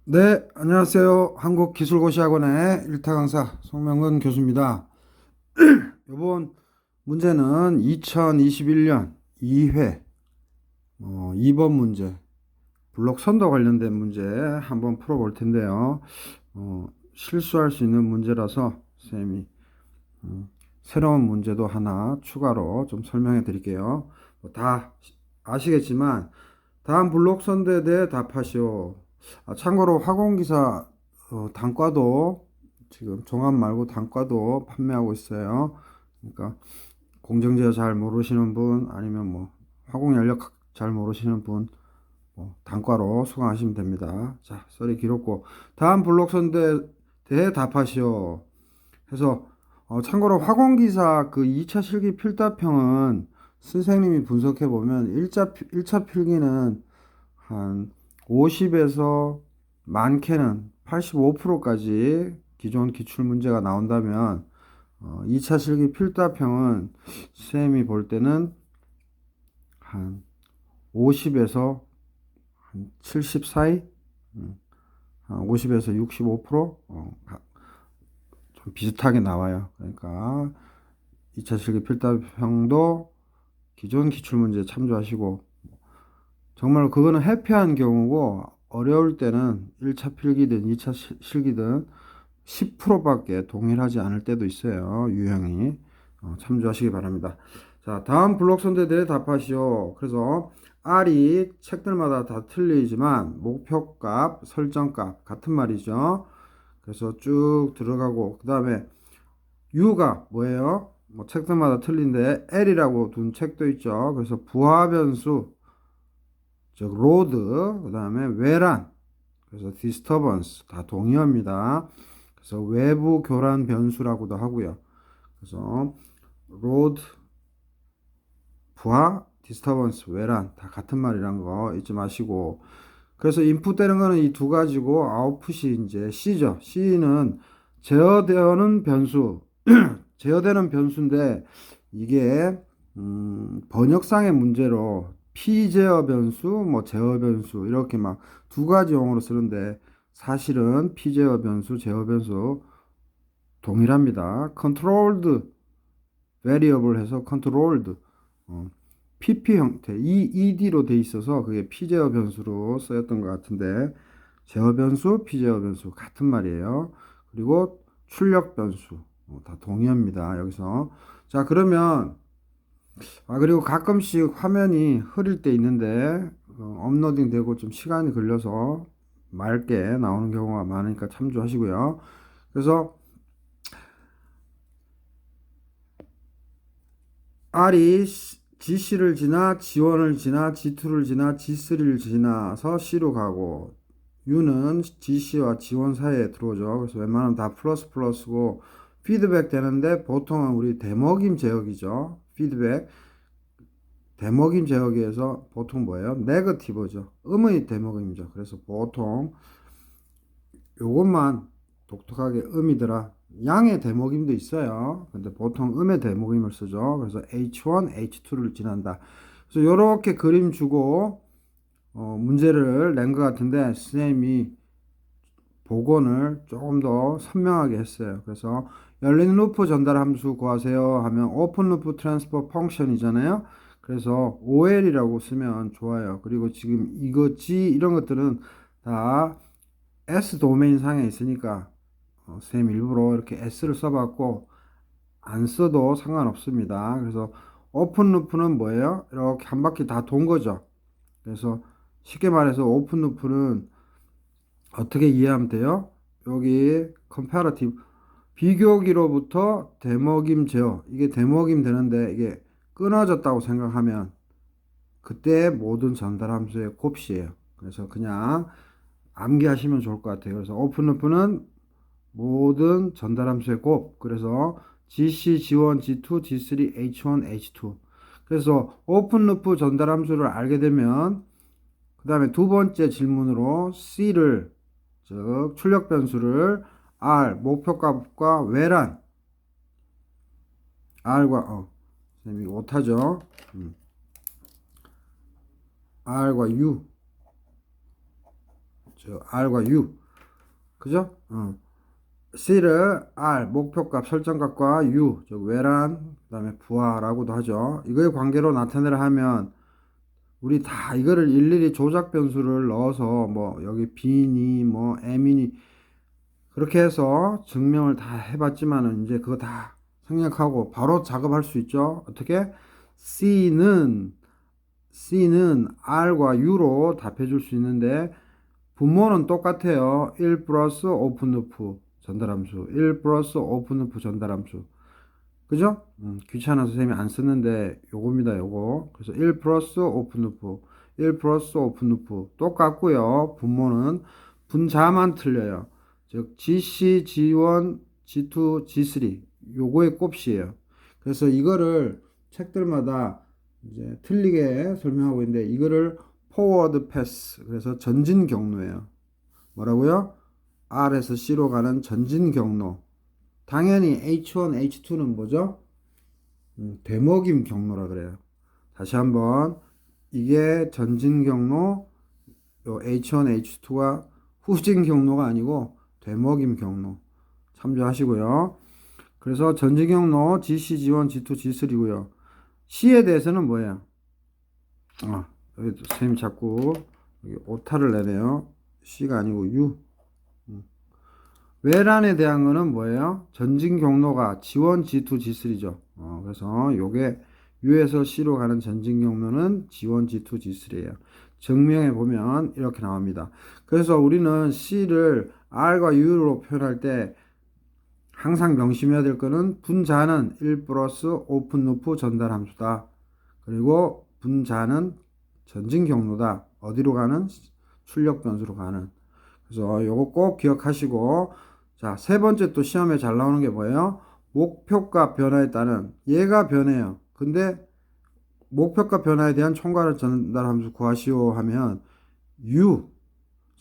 네, 안녕하세요. 한국기술고시학원의 일타 강사 송명근 교수입니다. 이번 문제는 2021년 2회 2번 문제, 블록 선도 관련된 문제 한번 풀어볼 텐데요. 실수할 수 있는 문제라서 쌤이 새로운 문제도 하나 추가로 좀 설명해 드릴게요. 다 아시겠지만 다음 블록 선도에 대해 답하시오. 참고로 화공기사 단과도 지금 종합 말고 단과도 판매하고 있어요. 그러니까 공정제어 잘 모르시는 분 아니면 뭐 화공연력 잘 모르시는 분 단과로 수강하시면 됩니다. 자, 썰이 길었고 다음 블록 선도에 대해 답하시오. 그래서 참고로 화공기사 그 2차 실기 필답형은 선생님이 분석해 보면 1차 필기는 한 50에서 많게는 85%까지 기존 기출 문제가 나온다면 2차 실기 필답형은 쌤이 볼 때는 한 50에서 한 70 사이, 한 50에서 65%, 좀 비슷하게 나와요. 그러니까 2차 실기 필답형도 기존 기출 문제 참조하시고 정말 그거는 해피한 경우고 어려울 때는 1차 필기든 2차 실기든 10%밖에 동일하지 않을 때도 있어요. 유형이. 참조하시기 바랍니다. 자, 다음 블록 선택들에 답하시오. 그래서 R이 책들마다 다 틀리지만 목표값, 설정값 같은 말이죠. 그래서 쭉 들어가고 그 다음에 U가 뭐예요? 뭐 책들마다 틀린데 L이라고 둔 책도 있죠. 그래서 부하 변수, 즉 로드, 그 다음에 외란, 그래서 디스터번스 다 동의어입니다. 그래서 외부 교란 변수라고도 하고요. 그래서 로드, 부하, 디스터번스, 외란 다 같은 말이란 거 잊지 마시고 그래서 인풋되는 거는 이 두 가지고 아웃풋이 이제 C죠. C는 제어되는 변수, 제어되는 변수인데 이게 번역상의 문제로 피제어 변수, 뭐 제어 변수 이렇게 막 두 가지 용어로 쓰는데 사실은 피제어 변수, 제어 변수 동일합니다. controlled variable 해서 controlled PP 형태, ED로 돼 있어서 그게 피제어 변수로 쓰였던 것 같은데 제어 변수, 피제어 변수 같은 말이에요. 그리고 출력 변수 다 동의합니다. 여기서 자 그러면 그리고 가끔씩 화면이 흐릴 때 있는데 업로딩 되고 좀 시간이 걸려서 맑게 나오는 경우가 많으니까 참조하시고요. 그래서 R이 GC를 지나 G1을 지나 G2를 지나 G3를 지나서 C로 가고 U는 GC와 G1 사이에 들어오죠. 그래서 웬만하면 다 플러스 플러스고 피드백 되는데 보통은 우리 대먹임 제어기죠. 피드백 대먹임 제어기에서 보통 뭐예요? 네거티브죠. 음의 대먹임이죠. 그래서 보통 요것만 독특하게 음이더라. 양의 대목임도 있어요. 근데 보통 음의 대목임을 쓰죠. 그래서 H1, H2를 지난다. 그래서 이렇게 그림 주고 문제를 낸 것 같은데 선생님이 복원을 조금 더 선명하게 했어요. 그래서 열린 루프 전달 함수 구하세요 하면 오픈 루프 트랜스퍼 펑션이잖아요. 그래서 OL이라고 쓰면 좋아요. 그리고 지금 이거 G 이런 것들은 다 S 도메인 상에 있으니까 쌤 일부러 이렇게 S를 써봤고 안 써도 상관없습니다. 그래서 오픈 루프는 뭐예요? 이렇게 한 바퀴 다 돈 거죠. 그래서 쉽게 말해서 오픈 루프는 어떻게 이해하면 돼요? 여기 컴패러티브 비교기로부터 대먹임 제어 이게 대먹임 되는데 이게 끊어졌다고 생각하면 그때 모든 전달 함수의 곱이에요. 그래서 그냥 암기하시면 좋을 것 같아요. 그래서 오픈 루프는 모든 전달 함수의 곱. 그래서 GC, G1, G2, G3, H1, H2. 그래서 오픈 루프 전달 함수를 알게 되면 그 다음에 두 번째 질문으로 C를 즉 출력 변수를 R 목표값과 외란 R과 선생님이 못하죠. R과 U 저 R과 U. 그죠? C를 R, 목표값, 설정값과 U, 즉 외란, 그 다음에 부하라고도 하죠. 이거의 관계로 나타내려 하면 우리 다 이거를 일일이 조작 변수를 넣어서 뭐 여기 B니 뭐 M이니 그렇게 해서 증명을 다 해봤지만은 이제 그거 다 생략하고 바로 작업할 수 있죠. 어떻게? C는 R과 U로 답해 줄 수 있는데 분모는 똑같아요. 1 플러스 오픈루프 전달함수 1 플러스 오픈루프 전달함수 그죠? 귀찮아서 선생님이 안 쓰는데 요겁니다 요거. 그래서 1 플러스 오픈루프 1 플러스 오픈루프 똑같고요. 분모는 분자만 틀려요. 즉 GC, G1, G2, G3 요거의 곱이에요. 그래서 이거를 책들마다 이제 틀리게 설명하고 있는데 이거를 포워드 패스 그래서 전진 경로예요. 뭐라고요? R에서 C로 가는 전진 경로. 당연히 H1, H2는 뭐죠? 되먹임 경로라 그래요. 다시 한번 이게 전진 경로, 요 H1, H2가 후진 경로가 아니고 되먹임 경로 참조하시고요. 그래서 전진 경로 GC, G1, G2, G3고요. C에 대해서는 뭐예요? 여기 선생님이 자꾸 여기 오타를 내네요. C가 아니고 U. 외란에 대한 거는 뭐예요? 전진 경로가 G1, G2, G3죠. 그래서 요게 U에서 C로 가는 전진 경로는 G1, G2, G3예요. 증명해 보면 이렇게 나옵니다. 그래서 우리는 C를 R과 U로 표현할 때 항상 명심해야 될 거는 분자는 1 플러스 오픈 루프 전달 함수다. 그리고 분자는 전진 경로다. 어디로 가는? 출력 변수로 가는. 그래서 요거 꼭 기억하시고 자, 세 번째 또 시험에 잘 나오는 게 뭐예요? 목표값 변화에 따른 얘가 변해요. 근데 목표값 변화에 대한 총괄 전달 함수 구하시오 하면 U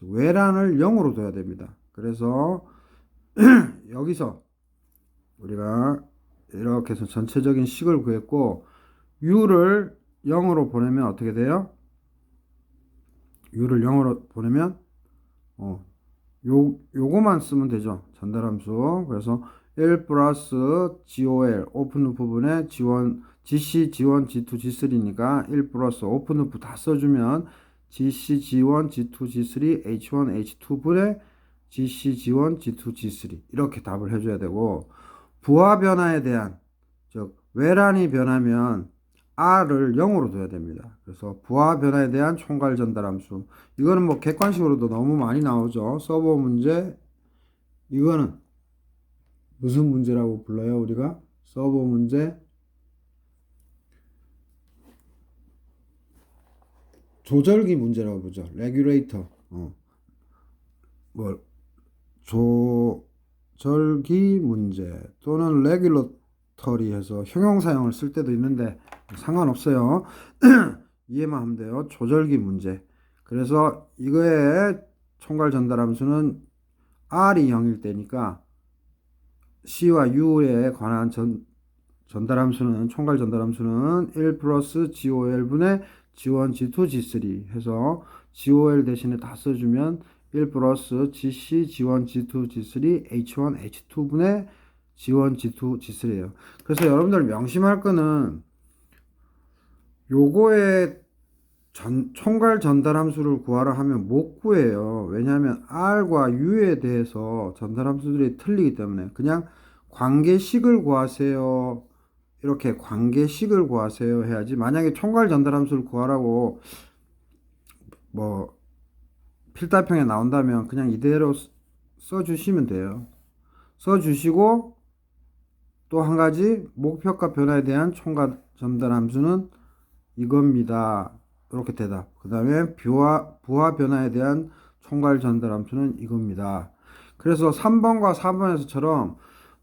외란을 0으로 둬야 됩니다. 그래서 여기서 우리가 이렇게 해서 전체적인 식을 구했고 U를 0으로 보내면 어떻게 돼요? U를 0으로 보내면 요거만 쓰면 되죠. 전달함수. 그래서 1 플러스 GOL 오픈루프 부분에 G1, GC, G1, G2, G3니까 1 플러스 오픈루프 다 써주면 GC, G1, G2, G3, H1, H2 분의 GC, G1, G2, G3 이렇게 답을 해줘야 되고 부하 변화에 대한 즉 외란이 변하면 R을 0으로 둬야 됩니다. 그래서 부하 변화에 대한 총괄 전달 함수. 이거는 뭐 객관식으로도 너무 많이 나오죠. 서버 문제. 이거는 무슨 문제라고 불러요, 우리가? 서버 문제. 조절기 문제라고 보죠. 레귤레이터. 뭐 조절기 문제 또는 레귤러터리 해서 형용사형을 쓸 때도 있는데 상관없어요. 이해만 하면 돼요. 조절기 문제. 그래서 이거의 총괄 전달 함수는 R이 0일 때니까 C와 U에 관한 전달 함수는 총괄 전달 함수는 1 플러스 GOL분의 G1, G2, G3 해서 GOL 대신에 다 써주면 1 플러스 GC, G1, G2, G3, H1, H2분의 G1, G2, G3예요. 그래서 여러분들 명심할 거는 요거의 총괄 전달 함수를 구하라 하면 못 구해요. 왜냐하면 R과 U에 대해서 전달 함수들이 틀리기 때문에 그냥 관계식을 구하세요. 이렇게 관계식을 구하세요 해야지. 만약에 총괄 전달 함수를 구하라고 뭐 필답형에 나온다면 그냥 이대로 써주시면 돼요. 써주시고 또 한 가지 목표값 변화에 대한 총괄 전달 함수는 이겁니다. 이렇게 대답. 그 다음에 부하 변화에 대한 총괄 전달 함수는 이겁니다. 그래서 3번과 4번에서처럼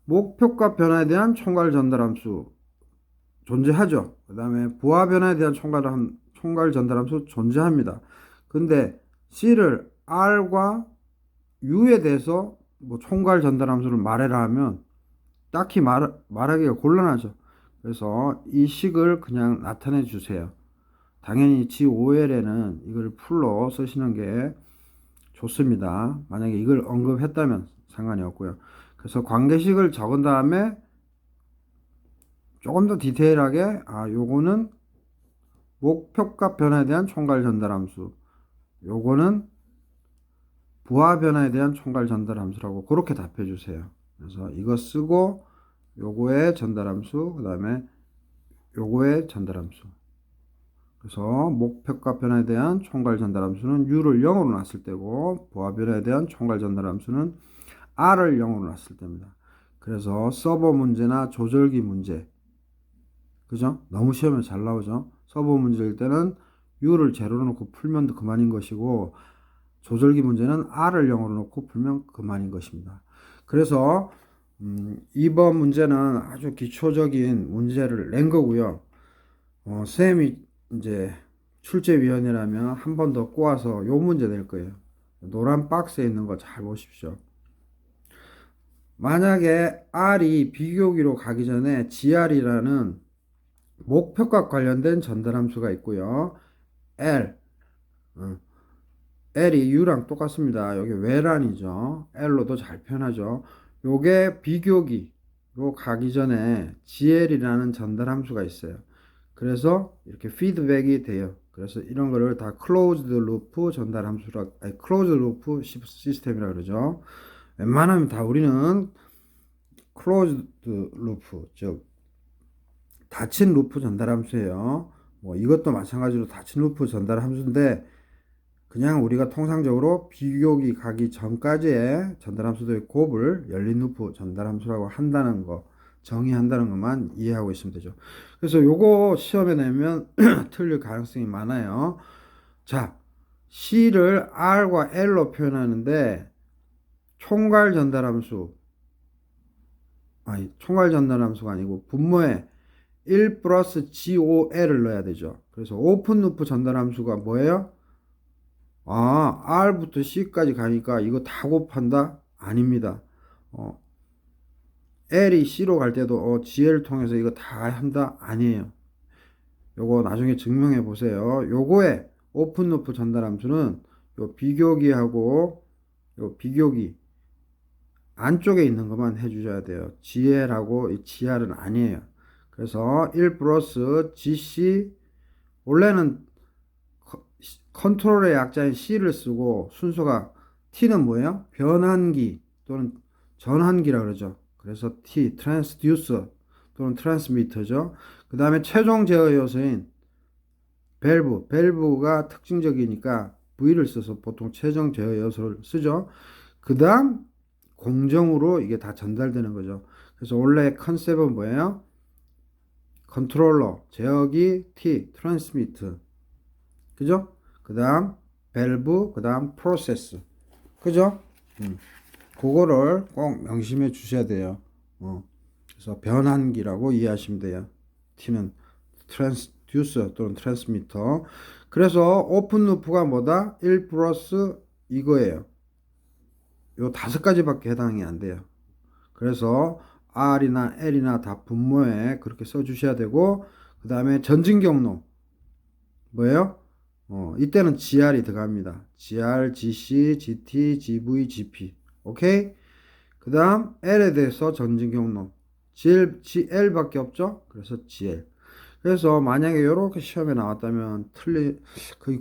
목표값 변화에 대한 총괄 전달 함수 존재하죠. 그 다음에 부하 변화에 대한 총괄 전달 함수 존재합니다. 근데 C를 R과 U에 대해서 뭐 총괄 전달 함수를 말해라 하면 딱히 말하기가 곤란하죠. 그래서 이 식을 그냥 나타내 주세요. 당연히 GOL에는 이걸 풀로 쓰시는 게 좋습니다. 만약에 이걸 언급했다면 상관이 없고요. 그래서 관계식을 적은 다음에 조금 더 디테일하게 요거는 목표값 변화에 대한 총괄 전달 함수, 요거는 부하 변화에 대한 총괄 전달 함수라고 그렇게 답해 주세요. 그래서 이거 쓰고 요거의 전달 함수, 그 다음에 요거의 전달 함수. 그래서 목표값 변화에 대한 총괄 전달 함수는 U를 0으로 놨을 때고, 부하 변화에 대한 총괄 전달 함수는 R을 0으로 놨을 때입니다. 그래서 서버 문제나 조절기 문제, 그죠? 너무 시험에 잘 나오죠? 서버 문제일 때는 U를 제로로 놓고 풀면 그만인 것이고, 조절기 문제는 R을 0으로 놓고 풀면 그만인 것입니다. 그래서 2번 문제는 아주 기초적인 문제를 낸 거고요. 쌤이 이제 출제위원이라면 한 번 더 꼬아서 요 문제 낼 거예요. 노란 박스에 있는 거 잘 보십시오. 만약에 R이 비교기로 가기 전에 GR이라는 목표값 관련된 전달함수가 있고요. L이 U랑 똑같습니다. 여기 외란이죠. L로도 잘 표현하죠. 요게 비교기로 가기 전에 GL이라는 전달함수가 있어요. 그래서 이렇게 피드백이 돼요. 그래서 이런 거를 다 클로즈드 루프 전달 함수라, 클로즈드 루프 시스템이라 그러죠. 웬만하면 다 우리는 클로즈드 루프, 즉 닫힌 루프 전달 함수예요. 뭐 이것도 마찬가지로 닫힌 루프 전달 함수인데, 그냥 우리가 통상적으로 비교기 가기 전까지의 전달 함수들의 곱을 열린 루프 전달 함수라고 한다는 거, 정의한다는 것만 이해하고 있으면 되죠. 그래서 요거 시험에 내면 틀릴 가능성이 많아요. 자, C를 R과 L로 표현하는데 총괄 전달 함수, 총괄 전달 함수가 아니고 분모에 1 플러스 GOL을 넣어야 되죠. 그래서 오픈 루프 전달 함수가 뭐예요? R부터 C까지 가니까 이거 다 곱한다? 아닙니다. L이 C로 갈 때도 GL 통해서 이거 다 한다? 아니에요. 요거 나중에 증명해 보세요. 요거의 오픈 루프 전달 함수는 요 비교기하고 요 비교기 안쪽에 있는 것만 해주셔야 돼요. GL하고 이 GR은 아니에요. 그래서 1 플러스 GC, 원래는 컨트롤의 약자인 C를 쓰고 순서가 T는 뭐예요? 변환기 또는 전환기라 그러죠. 그래서 T, 트랜스듀서 또는 트랜스미터죠. 그 다음에 최종 제어 요소인 밸브가 특징적이니까 V를 써서 보통 최종 제어 요소를 쓰죠. 그 다음 공정으로 이게 다 전달되는 거죠. 그래서 원래 컨셉은 뭐예요? 컨트롤러, 제어기, T, 트랜스미터, 그죠? 그 다음 밸브, 그 다음 프로세스, 그죠? 그거를 꼭 명심해 주셔야 돼요. 그래서 변환기라고 이해하시면 돼요. T는 트랜스듀서 또는 트랜스미터. 그래서 오픈 루프가 뭐다? 1 플러스 이거예요. 요 5가지밖에 해당이 안 돼요. 그래서 R이나 L이나 다 분모에 그렇게 써 주셔야 되고, 그 다음에 전진 경로 뭐예요? 이때는 GR이 들어갑니다. GR, GC, GT, GV, GP. 오케이? 그 다음 L에 대해서 전진 경로 GL밖에 없죠? 그래서 GL. 그래서 만약에 이렇게 시험에 나왔다면 거의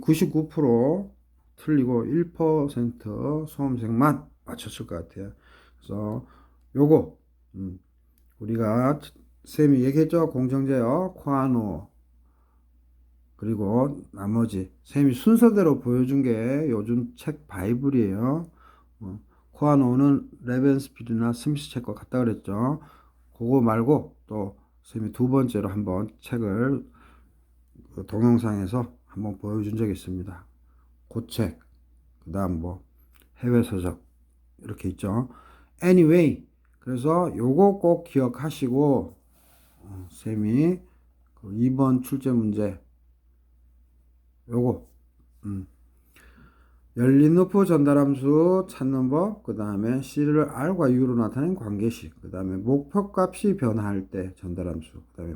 99% 틀리고 1% 수험생만 맞췄을 것 같아요. 그래서 요거 우리가 쌤이 얘기했죠? 공정제어, 코아노, 그리고 나머지 쌤이 순서대로 보여준 게 요즘 책 바이블이에요. 코아노는 레벤스필이나 스미스 책과 같다 그랬죠. 그거 말고 또 쌤이 두 번째로 한번 책을 동영상에서 한번 보여준 적이 있습니다. 그 책, 그 다음 뭐 해외 서적 이렇게 있죠. Anyway, 그래서 요거 꼭 기억하시고 쌤이 그 2번 출제 문제 요거 열린 루프 전달함수 찾는 법, 그 다음에 C를 R과 U로 나타낸 관계식, 그 다음에 목표값이 변화할 때 전달함수, 그 다음에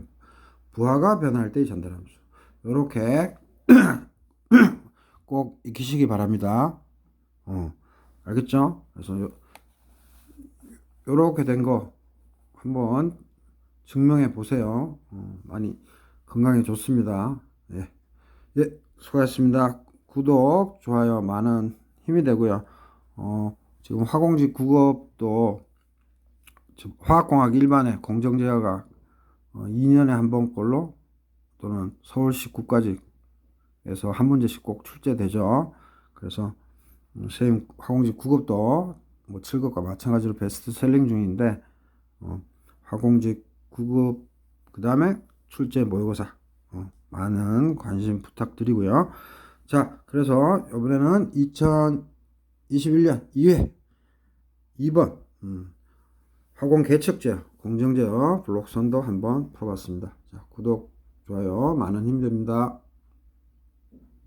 부하가 변화할 때 전달함수, 요렇게 꼭 익히시기 바랍니다. 알겠죠? 그래서 요렇게 된 거 한번 증명해 보세요. 많이 건강에 좋습니다. 예. 예, 수고하셨습니다. 구독, 좋아요 많은 힘이 되고요. 지금 화공직 9급도 화학공학 일반의 공정제어가 2년에 한 번꼴로 또는 서울시 국가직에서 한 문제씩 꼭 출제되죠. 그래서 선생님 화공직 9급도 뭐 7급과 마찬가지로 베스트셀링 중인데 화공직 9급 그 다음에 출제 모의고사 많은 관심 부탁드리고요. 자, 그래서 이번에는 2021년 2회 2번 화공 개척제어 공정제어 블록선도 한번 풀어봤습니다. 자, 구독, 좋아요 많은 힘 됩니다.